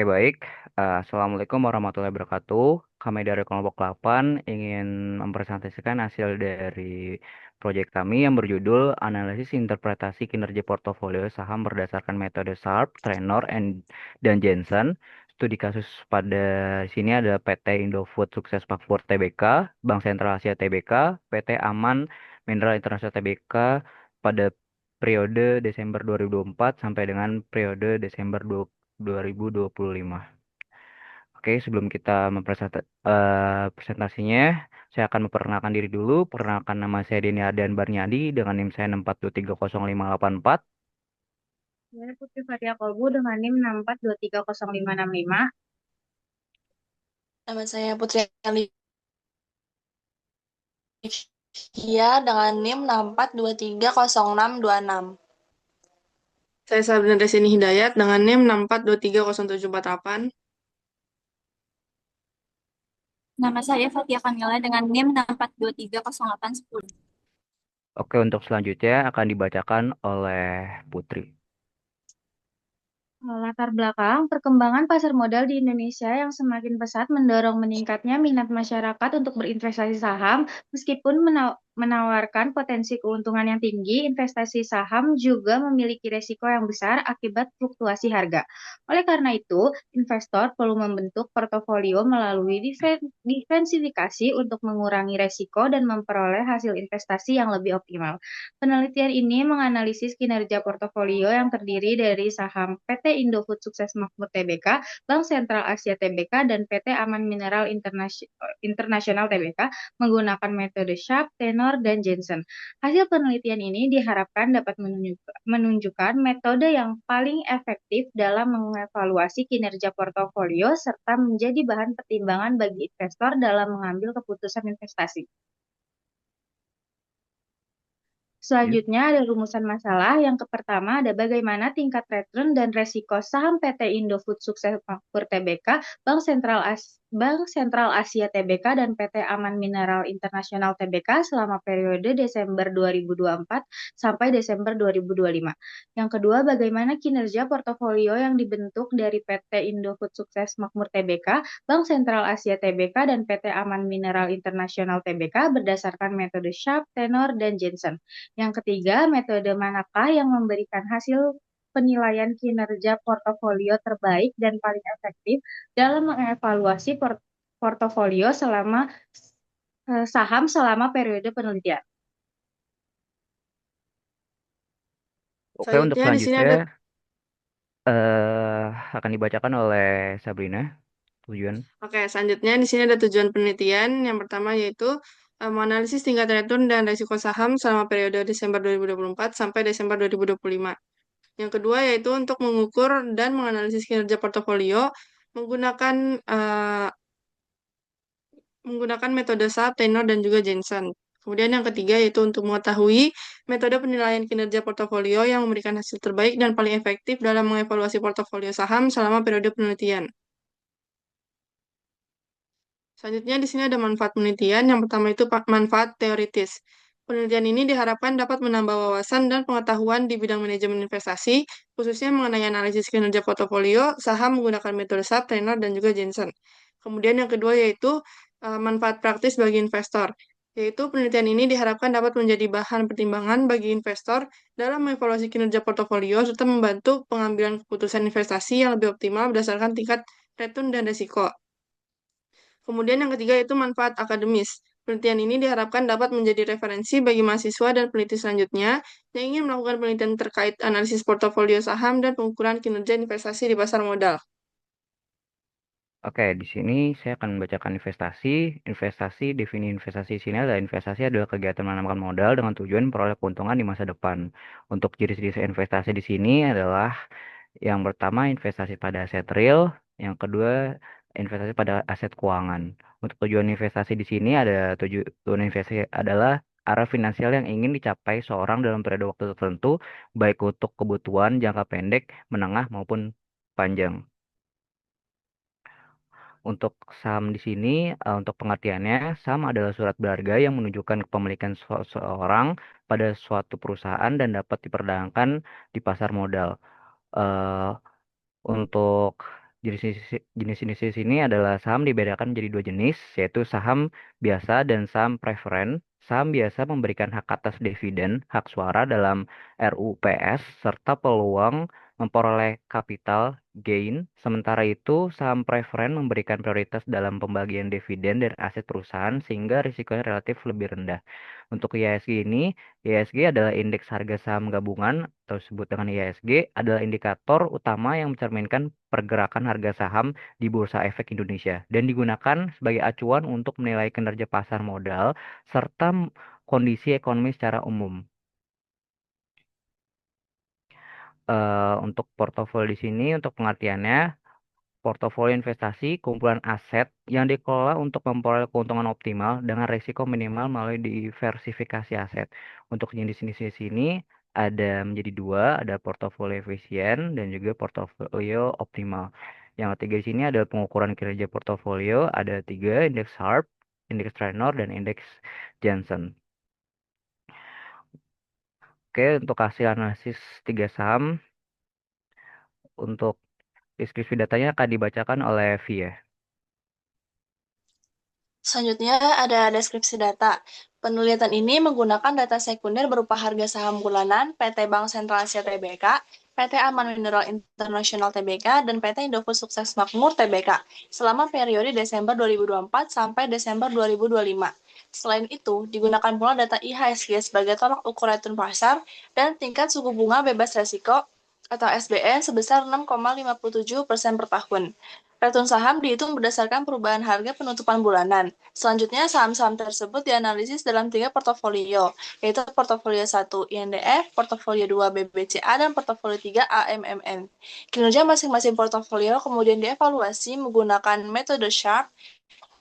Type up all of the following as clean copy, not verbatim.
Baik. Assalamualaikum warahmatullahi wabarakatuh. Kami dari kelompok 8 ingin mempresentasikan hasil dari proyek kami yang berjudul Analisis Interpretasi Kinerja Portofolio Saham Berdasarkan Metode Sharpe, Trenor, dan Jensen. Studi kasus pada sini ada PT Indofood Sukses Makmur Tbk, Bank Sentral Asia Tbk, PT Aman Mineral Internasional Tbk pada periode Desember 2024 sampai dengan periode Desember 2025. Oke, sebelum kita presentasinya, saya akan memperkenalkan diri dulu. Perkenalkan, nama saya Deni Ardian Barnyadi dengan NIM saya 642308584. Saya Putri Fatia Kolbu dengan NIM 6423055. Nama saya Putri Alivia dengan NIM 642306626. Saya Sabrina Desini Hidayat dengan NIM 642300748. Nama saya Fatia Kamila dengan NIM 642300810. Oke, untuk selanjutnya akan dibacakan oleh Putri. Latar belakang perkembangan pasar modal di Indonesia yang semakin pesat mendorong meningkatnya minat masyarakat untuk berinvestasi saham. Meskipun menawarkan potensi keuntungan yang tinggi, investasi saham juga memiliki resiko yang besar akibat fluktuasi harga. Oleh karena itu, investor perlu membentuk portofolio melalui diversifikasi untuk mengurangi resiko dan memperoleh hasil investasi yang lebih optimal. Penelitian ini menganalisis kinerja portofolio yang terdiri dari saham PT Indofood Sukses Makmur Tbk, Bank Sentral Asia Tbk, dan PT Aman Mineral Internasional Tbk menggunakan metode Sharpe, Tenor, dan Jensen. Hasil penelitian ini diharapkan dapat menunjukkan metode yang paling efektif dalam mengevaluasi kinerja portofolio serta menjadi bahan pertimbangan bagi investor dalam mengambil keputusan investasi. Ya. Selanjutnya ada rumusan masalah. Yang pertama ada bagaimana tingkat return dan resiko saham PT Indofood Sukses Makmur Tbk, Bank Sentral Asia Tbk, dan PT Aman Mineral Internasional Tbk selama periode Desember 2024 sampai Desember 2025. Yang kedua, bagaimana kinerja portofolio yang dibentuk dari PT Indofood Sukses Makmur Tbk, Bank Sentral Asia Tbk, dan PT Aman Mineral Internasional Tbk berdasarkan metode Sharpe, Tenor, dan Jensen. Yang ketiga, metode manakah yang memberikan hasil penilaian kinerja portofolio terbaik dan paling efektif dalam mengevaluasi portofolio saham selama periode penelitian. Oke, untuk Selanjutnya di sini selanjutnya ada akan dibacakan oleh Sabrina. Tujuan. selanjutnya di sini ada tujuan penelitian. Yang pertama yaitu menganalisis tingkat return dan risiko saham selama periode Desember 2024 sampai Desember 2025. Yang kedua yaitu untuk mengukur dan menganalisis kinerja portofolio menggunakan menggunakan metode Sharpe, Tenor, dan juga Jensen. Kemudian yang ketiga yaitu untuk mengetahui metode penilaian kinerja portofolio yang memberikan hasil terbaik dan paling efektif dalam mengevaluasi portofolio saham selama periode penelitian. Selanjutnya di sini ada manfaat penelitian. Yang pertama itu manfaat teoritis. Penelitian ini diharapkan dapat menambah wawasan dan pengetahuan di bidang manajemen investasi, khususnya mengenai analisis kinerja portofolio saham menggunakan metode Sharpe, Tenor, dan juga Jensen. Kemudian yang kedua yaitu manfaat praktis bagi investor, yaitu penelitian ini diharapkan dapat menjadi bahan pertimbangan bagi investor dalam mengevaluasi kinerja portofolio serta membantu pengambilan keputusan investasi yang lebih optimal berdasarkan tingkat return dan risiko. Kemudian yang ketiga yaitu manfaat akademis. Penelitian ini diharapkan dapat menjadi referensi bagi mahasiswa dan peneliti selanjutnya yang ingin melakukan penelitian terkait analisis portofolio saham dan pengukuran kinerja investasi di pasar modal. Oke, di sini saya akan membacakan investasi. Definisi investasi di sini adalah investasi adalah kegiatan menanamkan modal dengan tujuan memperoleh keuntungan di masa depan. Untuk jenis-jenis investasi di sini adalah yang pertama investasi pada aset real, yang kedua investasi pada aset keuangan. Untuk tujuan investasi di sini ada tujuan investasi adalah arah finansial yang ingin dicapai seorang dalam periode waktu tertentu, baik untuk kebutuhan jangka pendek, menengah maupun panjang. Untuk saham di sini, untuk pengertiannya, saham adalah surat berharga yang menunjukkan kepemilikan seseorang pada suatu perusahaan dan dapat diperdagangkan di pasar modal. Eh, untuk Jenis-jenis di sini adalah saham dibedakan menjadi dua jenis, yaitu saham biasa dan saham preferen. Saham biasa memberikan hak atas dividen, hak suara dalam RUPS, serta peluang memperoleh capital gain. Sementara itu, saham preferen memberikan prioritas dalam pembagian dividen dan aset perusahaan sehingga risikonya relatif lebih rendah. Untuk IHSG ini, IHSG adalah indeks harga saham gabungan atau disebut dengan IHSG adalah indikator utama yang mencerminkan pergerakan harga saham di Bursa Efek Indonesia dan digunakan sebagai acuan untuk menilai kinerja pasar modal serta kondisi ekonomi secara umum. Untuk portofolio di sini, untuk pengertiannya, portofolio investasi kumpulan aset yang dikelola untuk memperoleh keuntungan optimal dengan risiko minimal melalui diversifikasi aset. Untuk jenis-jenis di sini ada menjadi dua, ada portofolio efisien dan juga portofolio optimal. Yang ketiga di sini ada pengukuran kinerja portofolio, ada tiga, indeks Sharpe, indeks Trenor, dan indeks Johnson. Oke, untuk hasil analisis tiga saham, untuk deskripsi datanya akan dibacakan oleh V ya. Selanjutnya ada deskripsi data. Penelitian ini menggunakan data sekunder berupa harga saham bulanan PT Bank Sentral Asia Tbk, PT Aman Mineral International Tbk, dan PT Indofood Sukses Makmur Tbk selama periode Desember 2024 sampai Desember 2025. Selain itu, digunakan pula data IHSG sebagai tolak ukur return pasar dan tingkat suku bunga bebas resiko atau SBN sebesar 6,57% per tahun. Return saham dihitung berdasarkan perubahan harga penutupan bulanan. Selanjutnya, saham-saham tersebut dianalisis dalam tiga portofolio, yaitu portofolio 1 INDF, portofolio 2 BBCA, dan portofolio 3 AMMN. Kinerja masing-masing portofolio kemudian dievaluasi menggunakan metode Sharpe,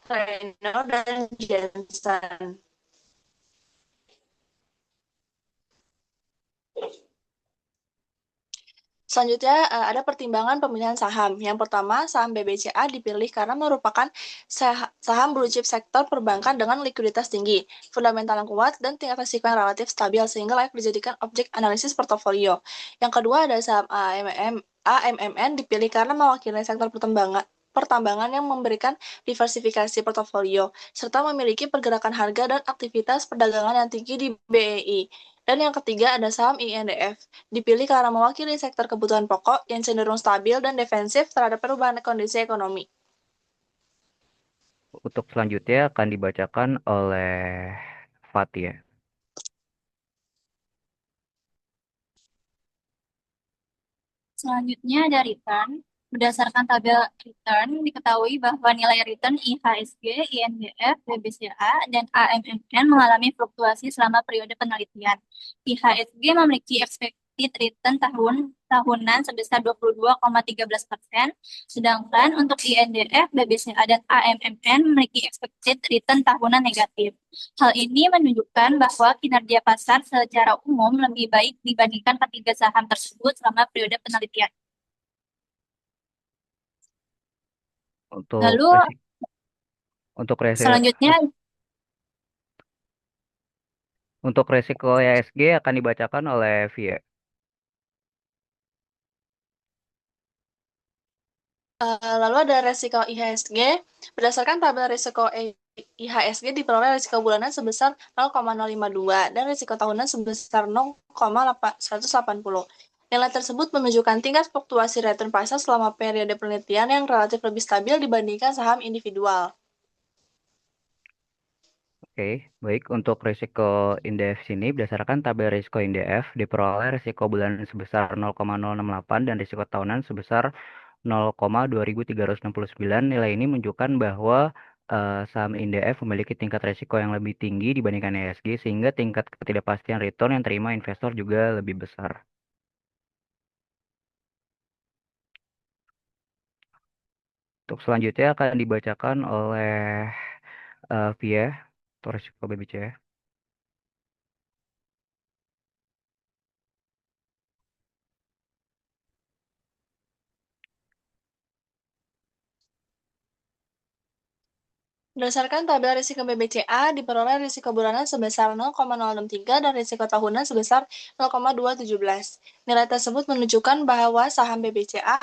Trainer, dan Jensen. Selanjutnya, ada pertimbangan pemilihan saham. Yang pertama, saham BBCA dipilih karena merupakan saham blue chip sektor perbankan dengan likuiditas tinggi, fundamental yang kuat, dan tingkat risiko yang relatif stabil sehingga layak dijadikan objek analisis portofolio. Yang kedua, ada saham AMMN dipilih karena mewakili sektor pertambangan yang memberikan diversifikasi portofolio, serta memiliki pergerakan harga dan aktivitas perdagangan yang tinggi di BEI. Dan yang ketiga ada saham INDF, dipilih karena mewakili sektor kebutuhan pokok yang cenderung stabil dan defensif terhadap perubahan kondisi ekonomi. Untuk selanjutnya akan dibacakan oleh Fatia. Selanjutnya ada return. Berdasarkan tabel return, diketahui bahwa nilai return IHSG, INDF, BBCA, dan AMMN mengalami fluktuasi selama periode penelitian. IHSG memiliki expected return tahunan sebesar 22,13%, sedangkan untuk INDF, BBCA, dan AMMN memiliki expected return tahunan negatif. Hal ini menunjukkan bahwa kinerja pasar secara umum lebih baik dibandingkan ketiga saham tersebut selama periode penelitian. Untuk Lalu resi- untuk resi selanjutnya untuk resiko IHSG akan dibacakan oleh Via. Lalu ada resiko IHSG. Berdasarkan tabel risiko IHSG diperoleh risiko bulanan sebesar 0,052 dan risiko tahunan sebesar 0,180. Nilai tersebut menunjukkan tingkat fluktuasi return pasar selama periode penelitian yang relatif lebih stabil dibandingkan saham individual. Oke, baik. Untuk risiko indef sini berdasarkan tabel risiko indef diperoleh risiko bulanan sebesar 0,068 dan risiko tahunan sebesar 0,2369. Nilai ini menunjukkan bahwa saham indef memiliki tingkat risiko yang lebih tinggi dibandingkan IHSG sehingga tingkat ketidakpastian return yang terima investor juga lebih besar. Untuk selanjutnya akan dibacakan oleh Via atau risiko BBC. Berdasarkan tabel risiko BBCA, diperoleh risiko bulanan sebesar 0,063 dan risiko tahunan sebesar 0,217. Nilai tersebut menunjukkan bahwa saham BBCA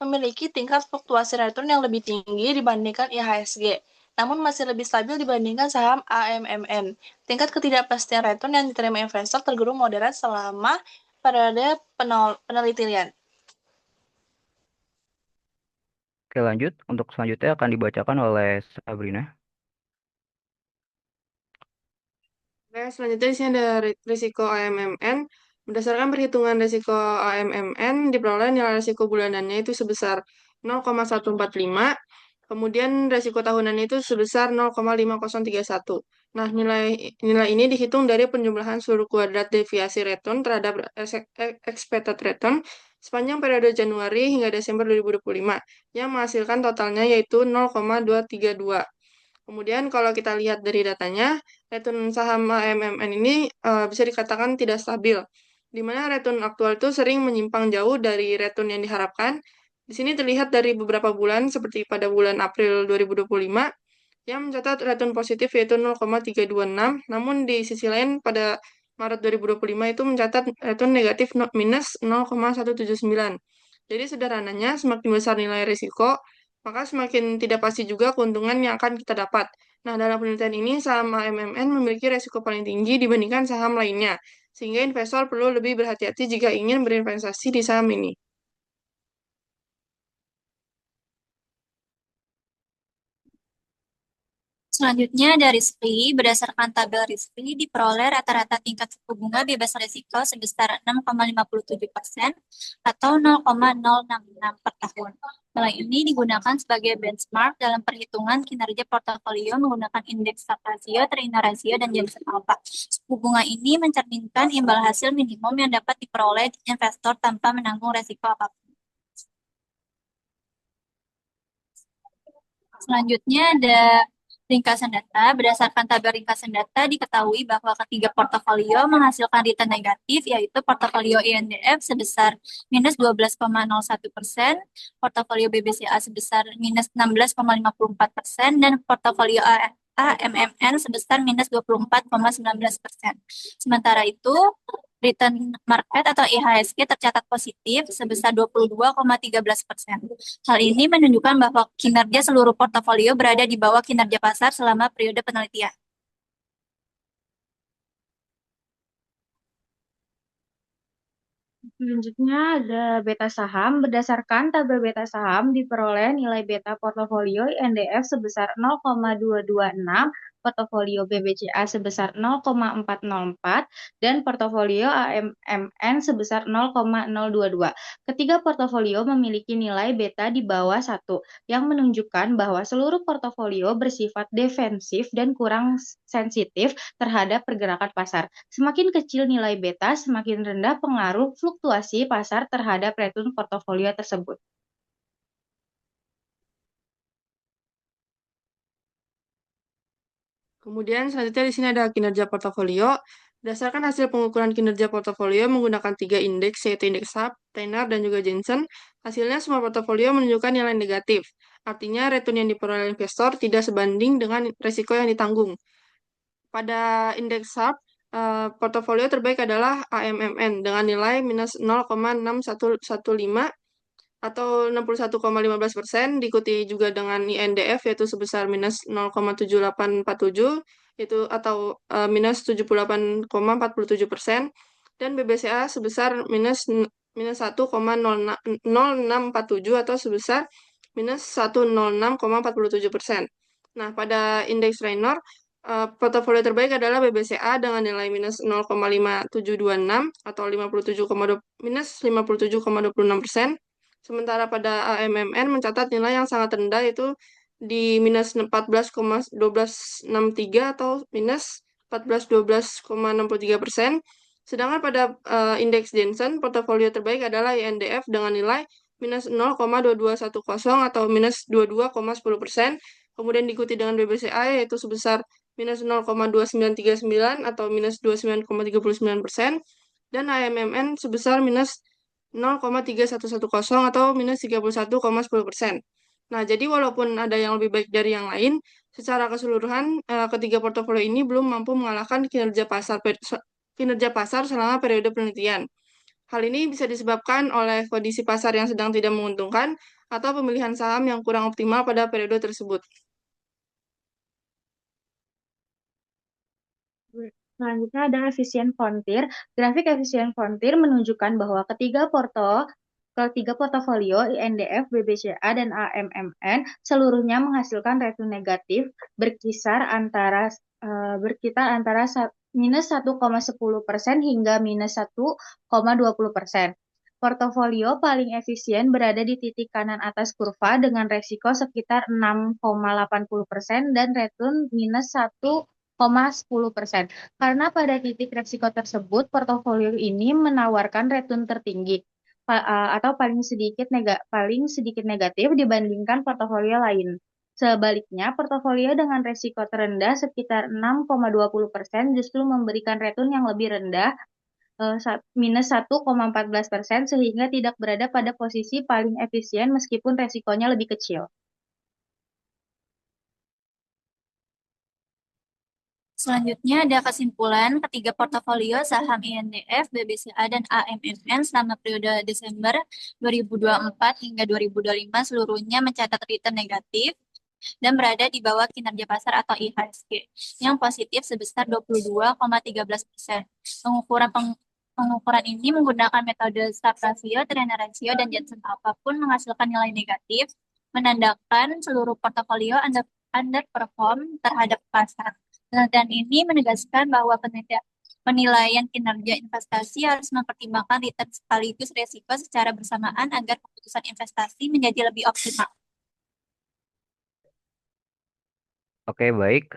memiliki tingkat fluktuasi return yang lebih tinggi dibandingkan IHSG, namun masih lebih stabil dibandingkan saham AMMN. Tingkat ketidakpastian return yang diterima investor tergolong moderat selama periode penelitian. Oke, lanjut. Untuk selanjutnya akan dibacakan oleh Sabrina. Oke, selanjutnya di sini ada risiko AMMN. Berdasarkan perhitungan risiko AMMN, diperoleh nilai risiko bulanannya itu sebesar 0,145, kemudian risiko tahunannya itu sebesar 0,5031. Nah, nilai nilai ini dihitung dari penjumlahan seluruh kuadrat deviasi return terhadap expected return sepanjang periode Januari hingga Desember 2025, yang menghasilkan totalnya yaitu 0,232. Kemudian kalau kita lihat dari datanya, return saham AMMN ini bisa dikatakan tidak stabil, di mana return aktual itu sering menyimpang jauh dari return yang diharapkan. Di sini terlihat dari beberapa bulan, seperti pada bulan April 2025, yang mencatat return positif yaitu 0,326, namun di sisi lain pada Maret 2025 itu mencatat return negatif minus 0,179. Jadi sederhananya, semakin besar nilai risiko, maka semakin tidak pasti juga keuntungan yang akan kita dapat. Nah, dalam penelitian ini, saham AMMN memiliki risiko paling tinggi dibandingkan saham lainnya, sehingga investor perlu lebih berhati-hati jika ingin berinvestasi di saham ini. Selanjutnya dari RISPRI, berdasarkan tabel RISPRI diperoleh rata-rata tingkat suku bunga bebas risiko sebesar 6,57% atau 0,066 per tahun. Nilai ini digunakan sebagai benchmark dalam perhitungan kinerja portofolio menggunakan indeks Sharpe rasio, Treynor rasio, dan Jensen alpha. Suku bunga ini mencerminkan imbal hasil minimum yang dapat diperoleh investor tanpa menanggung resiko apapun. Selanjutnya ada ringkasan data. Berdasarkan tabel ringkasan data, diketahui bahwa ketiga portofolio menghasilkan return negatif, yaitu portofolio INDF sebesar minus 12,01%, portofolio BBCA sebesar minus 16,54%, dan portofolio AMMN sebesar minus 24,19%. Sementara itu, return market atau IHSG tercatat positif sebesar 22,13%. Hal ini menunjukkan bahwa kinerja seluruh portofolio berada di bawah kinerja pasar selama periode penelitian. Selanjutnya ada beta saham. Berdasarkan tabel beta saham, diperoleh nilai beta portofolio INDF sebesar 0,226, portofolio BBCA sebesar 0,404, dan portofolio AMMN sebesar 0,022. Ketiga portofolio memiliki nilai beta di bawah 1, yang menunjukkan bahwa seluruh portofolio bersifat defensif dan kurang sensitif terhadap pergerakan pasar. Semakin kecil nilai beta, semakin rendah pengaruh fluktuasi pasar terhadap return portofolio tersebut. Kemudian selanjutnya di sini ada kinerja portofolio. Berdasarkan hasil pengukuran kinerja portofolio menggunakan 3 indeks, yaitu indeks Sharpe, Treynor, dan juga Jensen, hasilnya semua portofolio menunjukkan nilai negatif. Artinya return yang diperoleh investor tidak sebanding dengan risiko yang ditanggung. Pada indeks Sharpe, portofolio terbaik adalah AMMN dengan nilai minus 0,6115 atau 61,15%, diikuti juga dengan INDF yaitu sebesar minus 0,7847 itu atau minus 78,47%, dan BBCA sebesar minus 1,0647 atau sebesar minus 106,47%. Nah, pada indeks Raynor, portofolio terbaik adalah BBCA dengan nilai minus 0,5726 atau minus 57,26%. Sementara pada AMMN mencatat nilai yang sangat rendah, yaitu di minus 14,1263 atau minus 14,12,63%. Sedangkan pada indeks Jensen, portofolio terbaik adalah INDF dengan nilai minus 0,2210 atau minus 22,10%. Kemudian diikuti dengan BBCA yaitu sebesar minus 0,2939 atau minus 29,39%. Dan AMMN sebesar minus 0,3110 atau minus 31,10%. Nah, jadi walaupun ada yang lebih baik dari yang lain, secara keseluruhan ketiga portofolio ini belum mampu mengalahkan kinerja pasar selama periode penelitian. Hal ini bisa disebabkan oleh kondisi pasar yang sedang tidak menguntungkan atau pemilihan saham yang kurang optimal pada periode tersebut. Selanjutnya ada efisien Fontir. Grafik efisien Fontir menunjukkan bahwa ketiga portofolio INDF, BBCA, dan AMMN seluruhnya menghasilkan return negatif berkisar antara minus 1,10% hingga minus 1,20%. Portofolio paling efisien berada di titik kanan atas kurva dengan resiko sekitar 6,80% dan return minus 1,10%. Karena pada titik resiko tersebut, portofolio ini menawarkan return tertinggi atau paling sedikit negatif dibandingkan portofolio lain. Sebaliknya, portofolio dengan resiko terendah sekitar 6,20% justru memberikan return yang lebih rendah, minus 1,14%, sehingga tidak berada pada posisi paling efisien meskipun resikonya lebih kecil. Selanjutnya ada kesimpulan ketiga portofolio saham INDF, BBCA, dan AMMN selama periode Desember 2024 hingga 2025 seluruhnya mencatat return negatif dan berada di bawah kinerja pasar atau IHSG yang positif sebesar 22,13%. Pengukuran ini menggunakan metode Sharpe ratio, Trener ratio, dan Jensen alpha pun menghasilkan nilai negatif, menandakan seluruh portofolio underperform terhadap pasar. Dan ini menegaskan bahwa penilaian kinerja investasi harus mempertimbangkan return sekaligus resiko secara bersamaan agar keputusan investasi menjadi lebih optimal. Oke, baik.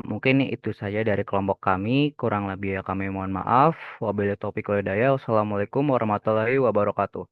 Mungkin itu saja dari kelompok kami. Kurang lebih ya kami mohon maaf. Wabillahi taufiq wal hidayah. Wassalamualaikum warahmatullahi wabarakatuh.